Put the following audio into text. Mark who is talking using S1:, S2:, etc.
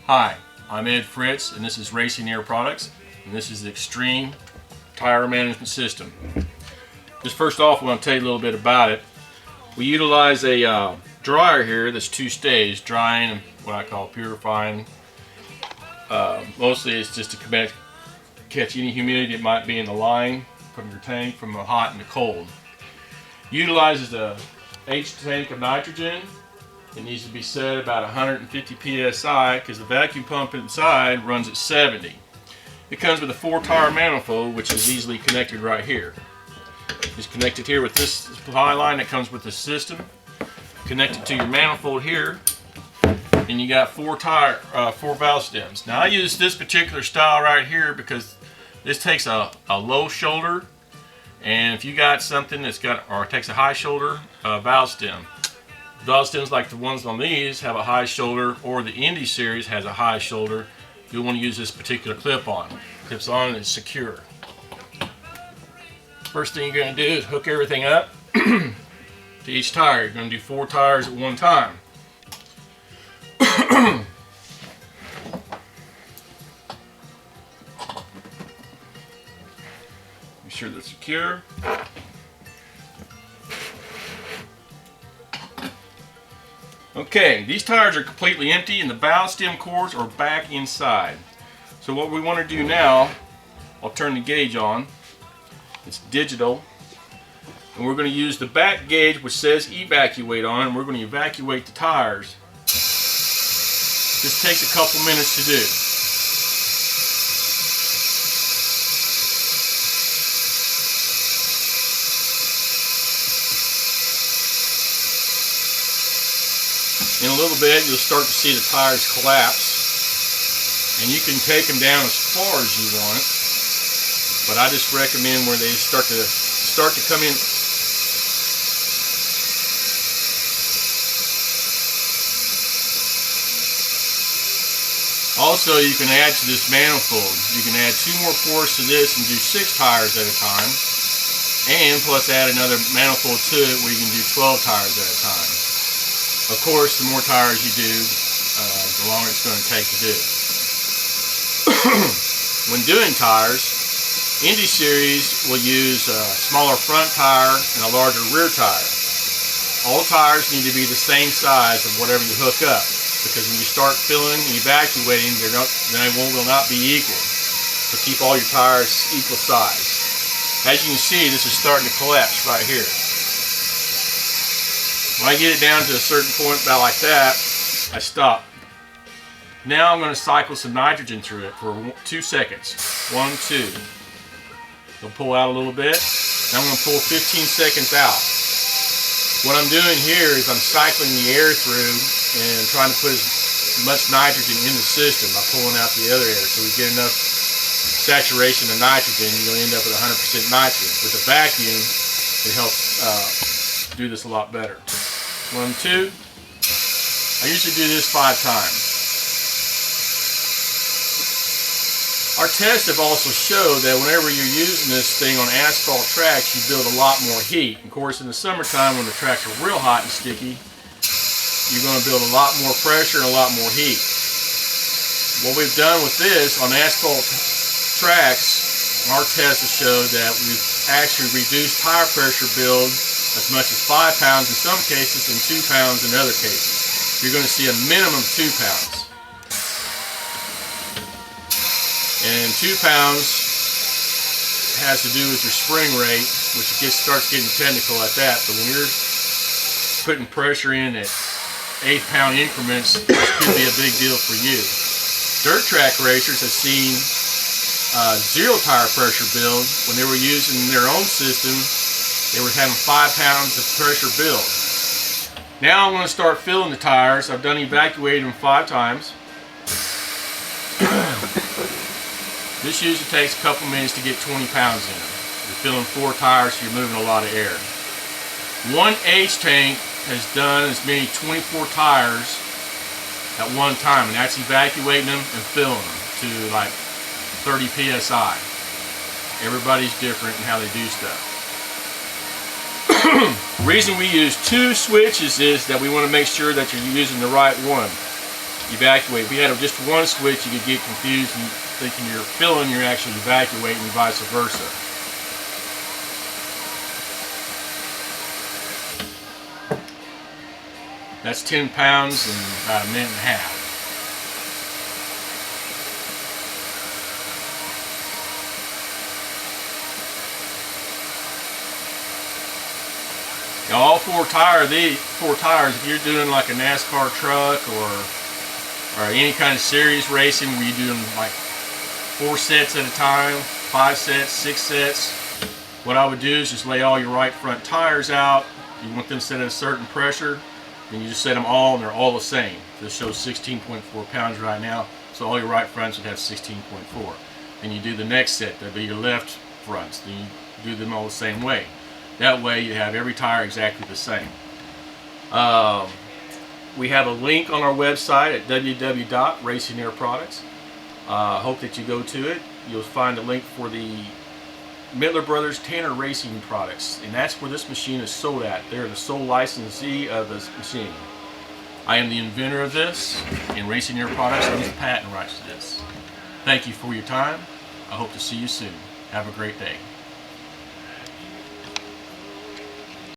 S1: Hi, I'm Ed Fritz, and this is Racing Air Products, and this is the Extreme Tire Management System. Just first off, I want to tell you a little bit about it. We utilize a dryer here that's two-stage, drying and what I call purifying. Mostly it's just to catch any humidity that might be in the line from your tank from the hot and the cold. Utilizes a H tank of nitrogen. It needs to be set about 150 psi because the vacuum pump inside runs at 70. It comes with a 4-tire manifold, which is easily connected right here. It's connected here with this supply line that comes with the system. Connected to your manifold here, and you got 4 valve stems. Now I use this particular style right here because this takes a low shoulder, and if you got something that's takes a high shoulder valve stem. Valve stems like the ones on these have a high shoulder, or the Indy series has a high shoulder. You'll want to use this particular clip-on. Clips on and it's secure. First thing you're going to do is hook everything up to each tire. You're going to do 4 tires at one time. Be sure they're secure. Okay, these tires are completely empty and the valve stem cores are back inside. So what we want to do now, I'll turn the gauge on. It's digital. And we're going to use the back gauge which says evacuate on, and we're going to evacuate the tires. This takes a couple minutes to do. In a little bit, you'll start to see the tires collapse, and you can take them down as far as you want, but I just recommend where they start to come in. Also, you can add to this manifold. You can add 2 more pores to this and do 6 tires at a time, and plus add another manifold to it where you can do 12 tires at a time. Of course, the more tires you do, the longer it's going to take to do. When doing tires, Indy Series will use a smaller front tire and a larger rear tire. All tires need to be the same size of whatever you hook up, because when you start filling and evacuating, they will not be equal. So keep all your tires equal size. As you can see, this is starting to collapse right here. When I get it down to a certain point about like that, I stop. Now I'm going to cycle some nitrogen through it for 2 seconds. 1, 2. I'll pull out a little bit. Then I'm going to pull 15 seconds out. What I'm doing here is I'm cycling the air through and trying to put as much nitrogen in the system by pulling out the other air, so we get enough saturation of nitrogen. You'll end up with 100% nitrogen. With the vacuum, it helps do this a lot better. 1, 2. I usually do this 5 times. Our tests have also showed that whenever you're using this thing on asphalt tracks, you build a lot more heat. Of course, in the summertime when the tracks are real hot and sticky, you're going to build a lot more pressure and a lot more heat. What we've done with this on asphalt tracks, our tests have showed that we've actually reduced tire pressure build as much as 5 pounds in some cases and 2 pounds in other cases. You're going to see a minimum 2 pounds. And 2 pounds has to do with your spring rate, which starts getting technical at that. But when you're putting pressure in at 8-pound increments, this could be a big deal for you. Dirt track racers have seen 0 tire pressure build when they were using their own system. They were having 5 pounds of pressure build. Now I'm going to start filling the tires. I've done evacuating them 5 times. This usually takes a couple minutes to get 20 pounds in. You're filling 4 tires, so you're moving a lot of air. One H tank has done as many 24 tires at one time, and that's evacuating them and filling them to like 30 psi. Everybody's different in how they do stuff. The reason we use 2 switches is that we want to make sure that you're using the right one. evacuate. If you had just one switch, you could get confused and thinking you're filling, you're actually evacuating, and vice versa. That's 10 pounds in about a minute and a half. Now all four tires, if you're doing like a NASCAR truck or any kind of series racing where you're doing like 4 sets at a time, 5 sets, 6 sets, what I would do is just lay all your right front tires out. You want them set at a certain pressure, then you just set them all and they're all the same. This shows 16.4 pounds right now, so all your right fronts would have 16.4. And you do the next set, that'd be your left fronts, then you do them all the same way. That way you have every tire exactly the same. We have a link on our website at www.racingairproducts. Hope that you go to it. You'll find a link for the Mittler Brothers Tanner Racing products, and that's where this machine is sold at. They're the sole licensee of this machine. I am the inventor of this, and Racing Air Products owns the patent rights to this. Thank you for your time. I hope to see you soon. Have a great day.